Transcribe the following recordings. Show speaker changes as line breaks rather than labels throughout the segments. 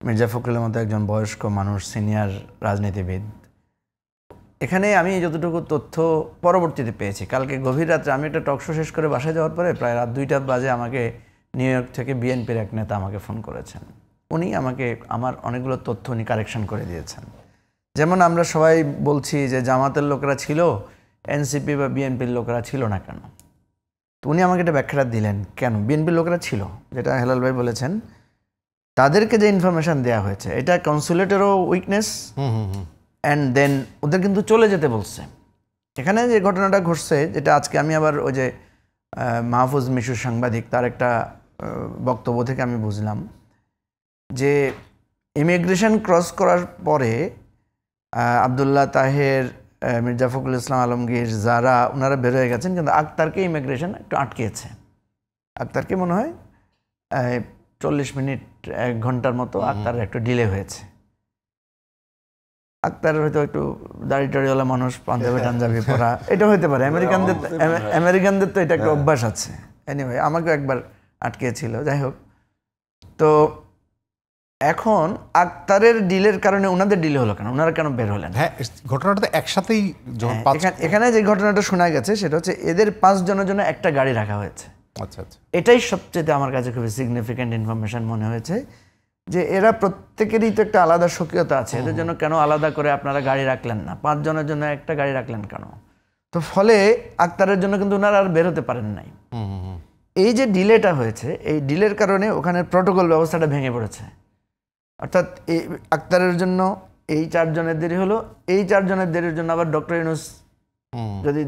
মির্জা ফখরুলের মতো একজন বয়স্ক মানুষ, সিনিয়র রাজনীতিবিদ। এখানে আমি যতটুকু তথ্য পরবর্তীতে পেয়েছি, কালকে গভীর রাত্রে আমি একটা টক শো শেষ করে বাসায় যাওয়ার পরে প্রায় রাত 2টা বাজে আমাকে নিউ ইয়র্ক থেকে বিএনপির এক নেতা আমাকে ফোন করেছেন। উনি আমাকে আমার অনেকগুলো তথ্য উনি কারেকশন করে দিয়েছেন। যেমন আমরা সবাই বলছি যে জামাতের লোকেরা ছিল, এনসিপি বা বিএনপির লোকেরা ছিল না কেন। তো উনি আমাকে এটা ব্যাখ্যাটা দিলেন কেন বিএনপির লোকেরা ছিল, যেটা হেলাল ভাই বলেছেন। তাদেরকে যে ইনফরমেশন দেওয়া হয়েছে এটা কনসুলেটেরও উইকনেস, অ্যান্ড দেন ওদের কিন্তু চলে যেতে বলছে। এখানে যে ঘটনাটা ঘটছে, যেটা আজকে আমি আবার ওই যে মাহফুজ মিশুর সাংবাদিক, তার একটা বক্তব্য থেকে আমি বুঝলাম যে ইমিগ্রেশন ক্রস করার পরে আবদুল্লাহ তাহের, মির্জা ফখরুল ইসলাম আলমগীর, যারা ওনারা বের হয়ে গেছেন, কিন্তু আক্তারকে ইমিগ্রেশন একটু আটকেছে। আক্তারকে মনে হয় 40 মিনিট 1 ঘন্টার মতো আক্তারের একটু ডিলে হয়েছে। আক্তার হয়তো একটু দাড়ি টাড়িওয়ালা মানুষ, পাঞ্জাবি টাঞ্জাবি পরা, এটা হইতে পারে। আমেরিকানদের তো এটা একটা অভ্যাস আছে। এনিওয়ে আমাকেও একবার আটকেছিল। যাই হোক, তো এখন আক্তারের ডিলের কারণে ওনাদের ডিলে হলো কেন, ওনারা কেন বের হলেন?
হ্যাঁ, ঘটনাটা একসাথেই
এখানে যে ঘটনাটা শোনা গেছে সেটা হচ্ছে এদের 5 জনের জন্য একটা গাড়ি রাখা হয়েছে।
আচ্ছা আচ্ছা,
এটাই সবচেয়ে আমার কাছে খুবই সিগনিফিক্যান্ট ইনফরমেশন মনে হয়েছে, যে এরা প্রত্যেকেরই তো একটা আলাদা স্বকীয়তা আছে। এদের জন্য কেন আলাদা করে আপনারা গাড়ি রাখলেন না? 5 জনের জন্য একটা গাড়ি রাখলেন কেন? তো ফলে আক্তারের জন্য কিন্তু ওনারা আর বের হতে পারেন নাই। এই যে ডিলেটা হয়েছে, এই ডিলের কারণে ওখানে প্রটোকল ব্যবস্থাটা ভেঙে পড়েছে। অর্থাৎ এই আক্তারের জন্য এই 4 জনের দেরি হলো, এই 4 জনের দেরির জন্য আবার ডক্টর ইউনূস যদি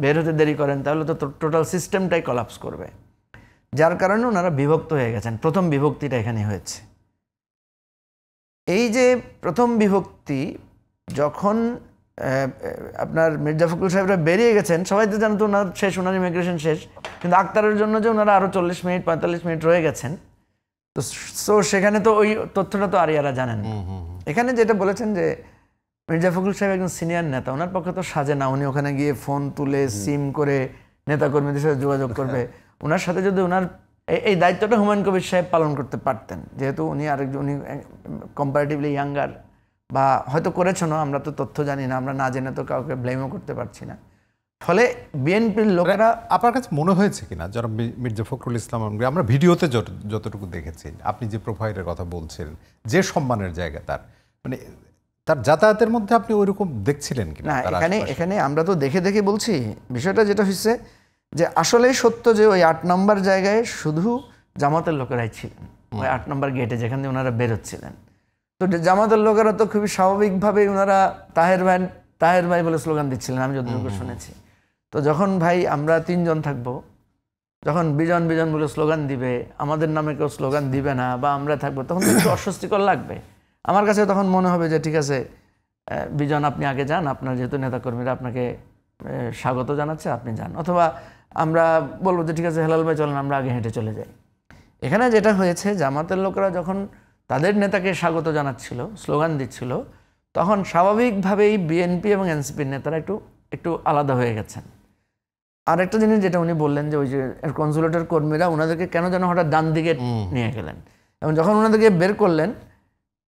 বের হতে দেরি করেন তাহলে তো টোটাল সিস্টেমটাই কলাপস করবে। যার কারণে ওনারা বিভক্ত হয়ে গেছেন। প্রথম বিভক্তিটা এখানে হয়েছে। এই যে প্রথম বিভক্তি, যখন আপনার মির্জা ফখরুল সাহেবরা বেরিয়ে গেছেন, সবাই তো জানতো ওনার শেষ, ওনার ইমিগ্রেশন শেষ, কিন্তু আক্তারের জন্য যে ওনারা আরও 40 মিনিট 45 মিনিট রয়ে গেছেন, তো সেখানে তো ওই তথ্যটা তো আরিয়ারা জানেন। এখানে যেটা বলেছেন যে মির্জা ফখরুল সাহেব একজন সিনিয়র নেতা, ওনার পক্ষে তো সাজে না উনি ওখানে গিয়ে ফোন তুলে সিম করে নেতাকর্মীদের সাথে যোগাযোগ করবে। ওনার সাথে যদি ওনার এই দায়িত্বটা হুমায়ুন কবির সাহেব পালন করতে পারতেন, যেহেতু উনি উনি কম্পারেটিভলি ইয়াঙ্গার, বা হয়তো করেছেনও, আমরা তো তথ্য জানি না, আমরা না জেনে তো কাউকে ব্লেমও করতে পারছি না। ফলে বিএনপির লোকেরা,
আপনার কাছে মনে হয়েছে কিনা যারা মির্জা ফখরুল ইসলাম, আমরা ভিডিওতে যতটুকু দেখেছি, আপনি যে প্রোফাইলের কথা বলছেন, যে সম্মানের জায়গা তার, মানে তার যাতায়াতের মধ্যে আপনি ওইরকম দেখছিলেন কিনা?
না, এখানে আমরা তো দেখে দেখে বলছি। বিষয়টা যেটা হচ্ছে যে আসলেই সত্য যে ওই 8 নম্বর জায়গায় শুধু জামাতের লোকেরাই ছিলেন, ওই 8 নম্বর গেটে যেখান দিয়ে ওনারা বেরোচ্ছিলেন। তো জামাতের লোকেরা তো খুবই স্বাভাবিকভাবেই ওনারা তাহের ভাই বলে স্লোগান দিচ্ছিলেন, আমি যতটুকু শুনেছি। তো যখন ভাই আমরা 3 জন থাকবো, যখন বিজন বিজন বলে স্লোগান দিবে, আমাদের নামে কেউ স্লোগান দিবে না, বা আমরা থাকবো, তখন তো একটু অস্বস্তিকর লাগবে। আমার কাছে তখন মনে হবে যে ঠিক আছে বিজন আপনি আগে যান, আপনার যেহেতু নেতাকর্মীরা আপনাকে স্বাগত জানাচ্ছে, আপনি যান। অথবা আমরা বলবো যে ঠিক আছে হেলাল ভাই চলেন আমরা আগে হেঁটে চলে যাই। এখানে যেটা হয়েছে, জামাতের লোকেরা যখন তাদের নেতাকে স্বাগত জানাচ্ছিল, স্লোগান দিচ্ছিল, তখন স্বাভাবিকভাবেই বিএনপি এবং এনসিপির নেতারা একটু আলাদা হয়ে গেছেন। আর একটা জিনিস যেটা উনি বললেন যে ওই যে কনসুলেটের কর্মীরা ওনাদেরকে কেন যেন হঠাৎ ডান দিকে নিয়ে গেলেন, এবং যখন ওনাদেরকে বের করলেন,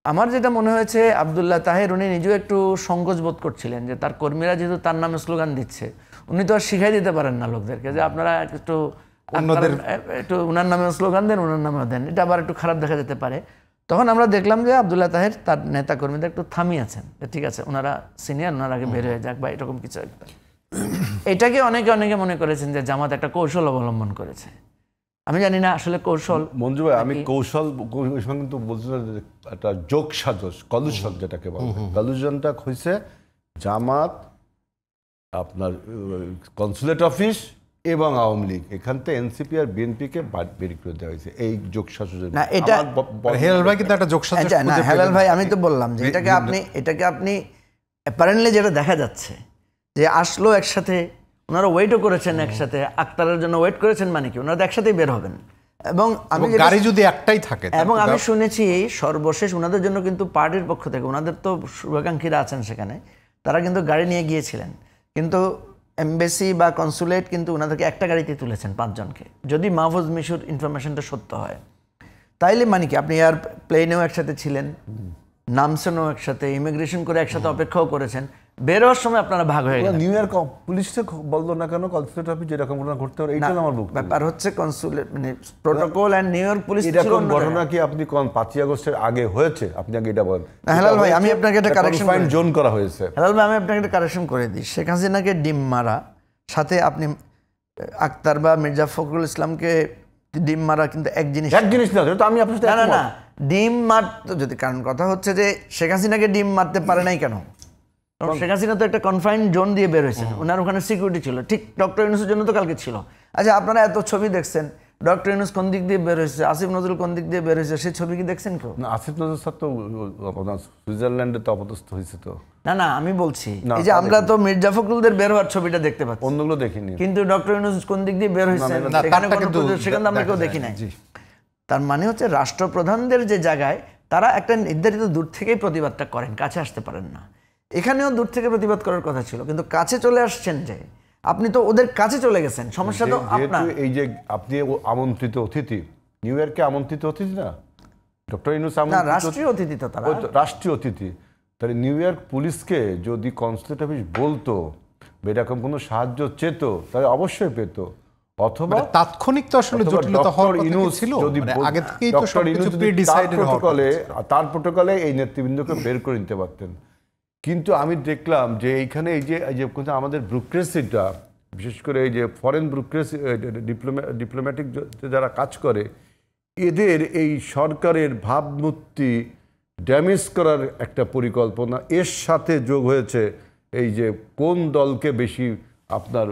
আমার যেটা মনে হয়েছে আবদুল্লাহ তাহের উনি নিজেও একটু সংকোচ বোধ করছিলেন যে তার কর্মীরা যেহেতু তার নামে স্লোগান দিচ্ছে, উনি তো আর শিখাই দিতে পারেন না লোকদেরকে যে আপনারা একটু ওনার নামে স্লোগান দেন, ওনার নামেও দেন, এটা আবার একটু খারাপ দেখা যেতে পারে। তখন আমরা দেখলাম যে আবদুল্লাহ তাহের তার নেতা কর্মীদের একটু থামিয়েছেন, ঠিক আছে ওনারা সিনিয়র, ওনার আগে বের হয়ে যাক বা এরকম কিছু একটা। এটাকে অনেকে মনে করেছেন যে জামাত একটা কৌশল অবলম্বন করেছে। আমি জানি না আসলে কৌশল।
মঞ্জু ভাই, আমি কৌশল কিন্তু বলছিলাম একটা যোগ সাজস, কলুশন যেটাকে বলে, কলুশনটা হয়েছে জামাত, আপনার কনসুলেট অফিস এবং আওয়ামী লীগ, এখান থেকে এনসিপি আর বিএনপিকে বের করে দেওয়া হয়েছে এই যোগ সাজসের।
না, এটা
হেলাল ভাই কিন্তু একটা যোগ সাজস।
না হেলাল ভাই, আমি তো বললাম যে এটাকে আপনি অ্যাপারেন্টলি যেটা দেখা যাচ্ছে যে আসলো একসাথে, ওনারা ওয়েটও করেছেন একসাথে, আক্তারের জন্য ওয়েট করেছেন, মানে কি ওনারা একসাথেই বের হবেন। এবং আমি
গাড়ি যদি একটাই থাকে,
এবং আমি শুনেছি সর্বশেষ ওনাদের জন্য কিন্তু পার্টির পক্ষ থেকে, ওনাদের তো শুভাকাঙ্ক্ষীরা আছেন সেখানে, তারা কিন্তু গাড়ি নিয়ে গিয়েছিলেন, কিন্তু এমবেসি বা কনসুলেট কিন্তু ওনাদেরকে একটা গাড়িতে তুলেছেন 5 জনকে, যদি মাহফুজ মিশুর ইনফরমেশনটা সত্য হয়। তাইলে মানে কি আপনি এয়ার প্লেনেও একসাথে ছিলেন, নামছেনও একসাথে, ইমিগ্রেশন করে একসাথে অপেক্ষাও করেছেন, বের হওয়ার সময় আপনারা ভাগ হয়ে গেলেন।
নিউ ইয়র্ক পুলিশে বললো না কেন কনসুলেট অফিস যেরকম ঘটনা ঘটতে পারে, এইটা আমার বক্তব্য।
ব্যাপার হচ্ছে কনসুলেট মানে protocol and New York police ছিল
এরকম
অন্য
ঘটনা
জায়গায়।
কি আপনি 5ই আগস্টের আগে হয়েছে? আপনি আগে এটা বলেন।
হেলাল ভাই, আমি আপনাকে একটা কারেকশন
জোন করা হয়েছে।
হেলাল ভাই, আমি আপনাকে একটা কারেকশন করে দিই। শেখ হাসিনাকে ডিম মারা, সাথে আপনি আক্তার বা মির্জা ফখরুল ইসলামকে ডিম মারা কিন্তু এক জিনিস।
এক জিনিস না, তো আমি আপনার সাথে
না না
একমত।
না, ডিম মারতে যদি, কারণ কথা হচ্ছে যে শেখ হাসিনাকে ডিম মারতে পারে নাই কেন? কারণ শেখ হাসিনা তো একটা কনফাইন্ড জোন দিয়ে বের হয়েছেন, ওনার ওখানে সিকিউরিটি ছিল, ঠিক ডক্টর ইউনূসের জন্য তো কালকে ছিল। আচ্ছা, আপনারা এত ছবি দেখছেন, ডক্টর ইউনূস কোন দিক দিয়ে বের হয়েছে, আসিফ নজরুল কোন দিক দিয়ে বের হয়েছে, সেই ছবি কি দেখছেন কেউ?
না, আসিফ নজরুল স্যার তো আপনার সুইজারল্যান্ডে তো অপদস্থ হয়েছে তো।
না না, আমি বলছি
না,
এই যে আমরা তো মির্জা ফখরুলদের বের হওয়ার ছবিটা দেখতে পাচ্ছি,
অন্যগুলো দেখিনি।
কিন্তু ডক্টর ইউনূস কোন দিক দিয়ে বের হয়েছে
না,
সেখানে
তারটা
কোনো
কিন্তু
সেখানে আমরা কেউ
দেখা
দেখি নাই।
যায়, জি।
তার মানে হচ্ছে রাষ্ট্রপ্রধানদের যে জায়গায় তারা একটা নির্ধারিত দূর থেকেই প্রতিবাদটা করেন, কাছে আসতে পারেন না। এখানেও দূর থেকে প্রতিবাদ করার কথা ছিল, কিন্তু কাছে চলে আসছেন যে আপনি তো ওদের কাছে চলে গেছেন, সমস্যা তো আপনার।
যেহেতু এই যে আপনি আমন্ত্রিত অতিথি, নিউ ইয়র্কে আমন্ত্রিত অতিথি না ডক্টর ইউনূস,
না, রাষ্ট্রীয় অতিথি তো তারা।
ওই তো রাষ্ট্রীয় অতিথি। তাহলে নিউ ইয়র্ক পুলিশকে যদি কনসুলেট অফিস বলতো বা এরকম কোনো সাহায্য চেত, তাহলে অবশ্যই পেত। অথবা
মানে তাৎক্ষণিক তো আসলে জটিলতা হওয়ার কথা কি ছিল,
যদি
মানে আগে থেকেই তো সবকিছু প্রি-ডিসাইডেড হওয়ার কথা।
তার প্রোটোকলে এই নেতৃবৃন্দকে বের করে নিতে পারতেন। কিন্তু আমি দেখলাম যে এইখানে এই যে কিন্তু আমাদের ব্যুরোক্রেসিটা, বিশেষ করে এই যে ফরেন ব্যুরোক্রেসি, ডিপ্লোম্যাটিক যারা কাজ করে, এদের এই সরকারের ভাবমূর্তি ড্যামেজ করার একটা পরিকল্পনা এর সাথে যোগ হয়েছে। এই যে কোন দলকে বেশি আপনার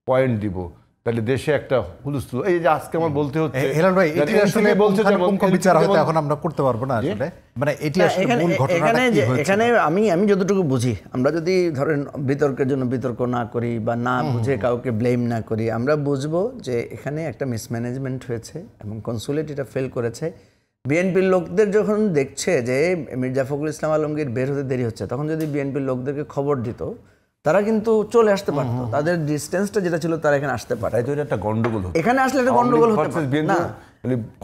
পয়েন্ট দিব, তাহলে দেশে একটা হুলস্থুল। এই যে আজকে আমার বলতে হচ্ছে
হেলাল ভাই, এটি আসলে
বলছে
পুঙ্খানুপুঙ্খ বিচার হয়তো এখন আমরা করতে পারবো না আসলে, মানে এটি আসলে মূল ঘটনাটা কি হয়েছে।
এখানে আমি যতটুকু বুঝি, আমরা যদি ধরেন বিতর্কের জন্য বিতর্ক না করি বা না বুঝে কাউকে ব্লেম না করি, আমরা বুঝবো যে এখানে একটা মিসম্যানেজমেন্ট হয়েছে এবং কনসুলেট এটা ফেল করেছে। বিএনপির লোকদের যখন দেখছে যে মির্জা ফখরুল ইসলাম আলমগীর বের হতে দেরি হচ্ছে, তখন যদি বিএনপির লোকদেরকে খবর দিত, তারা কিন্তু চলে আসতে পারতো, তাদের ডিস্টেন্সটা যেটা ছিল তারা এখানে আসতে পারে।
তাই তো এটা একটা গন্ডগোল হতো।
এখানে আসলে একটা গন্ডগোল হতে পারে না।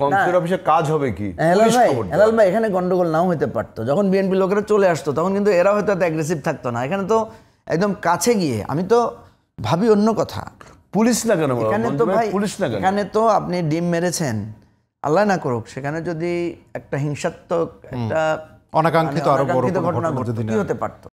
কনসুলেট অফিসে কাজ হবে কি?
হেলাল ভাই, এখানে গন্ডগোল নাও হতে পারতো। যখন বিএনপি লোকেরা চলে আসতো তখন কিন্তু এরা হয়তো এত অ্যাগ্রেসিভ থাকতো না। এখানে তো একদম কাছে গিয়ে, আমি তো ভাবি অন্য কথা,
পুলিশ না কেন?
এখানে তো ভাই,
পুলিশ না কেন?
এখানে তো আপনি ডিম মেরেছেন, আল্লাহ না করুক, সেখানে যদি একটা হিংসাত্মক একটা
অনাকাঙ্ক্ষিত আরো বড় কোনো
ঘটনা
ঘটনা
ঘটতো,
যদি
কি হতে পারতো?